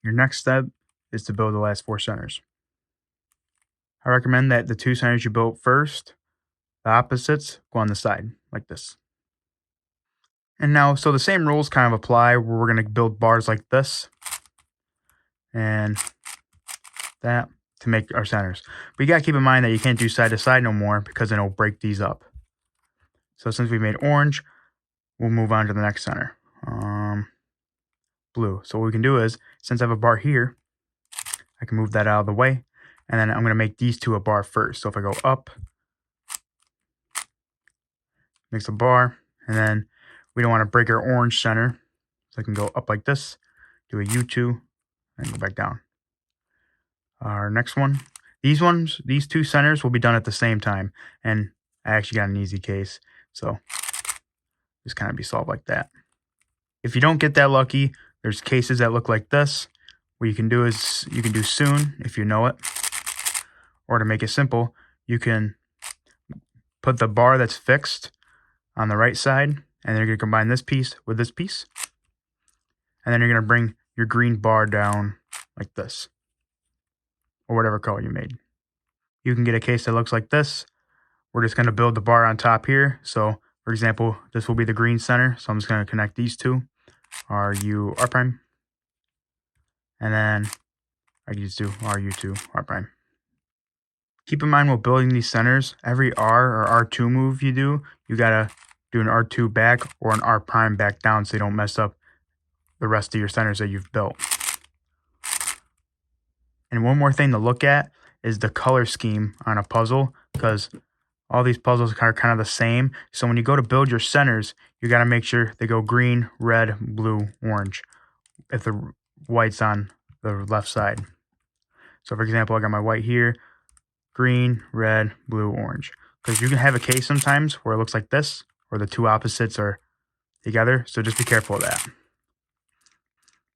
Your next step is to build the last 4 centers. I recommend that the 2 centers you built first, the opposites, go on the side, like this. And now, so the same rules kind of apply where we're going to build bars like this and that to make our centers. But you got to keep in mind that you can't do side to side no more because then it'll break these up. So since we made orange, we'll move on to the next center. Blue. So what we can do is, since I have a bar here, I can move that out of the way. And then I'm going to make these 2 a bar first. So if I go up, makes a bar, and then we don't want to break our orange center. So I can go up like this, do a U2, and go back down. Our next one, these 2 centers will be done at the same time. And I actually got an easy case. So just kind of be solved like that. If you don't get that lucky, there's cases that look like this. What you can do is you can do soon if you know it. Or to make it simple, you can put the bar that's fixed on the right side, and then you're going to combine this piece with this piece. And then you're going to bring your green bar down like this, or whatever color you made. You can get a case that looks like this. We're just going to build the bar on top here. So, for example, this will be the green center. So I'm just going to connect these 2, RU, R prime. And then I can just do RU2, R prime. Keep in mind while building these centers, every R or R2 move you do, you gotta do an R2 back or an R prime back down so you don't mess up the rest of your centers that you've built. And one more thing to look at is the color scheme on a puzzle, because all these puzzles are kind of the same. So when you go to build your centers, you gotta make sure they go green, red, blue, orange, if the white's on the left side. So for example, I got my white here, green, red, blue, orange. Because you can have a case sometimes where it looks like this, or the 2 opposites are together. So just be careful of that.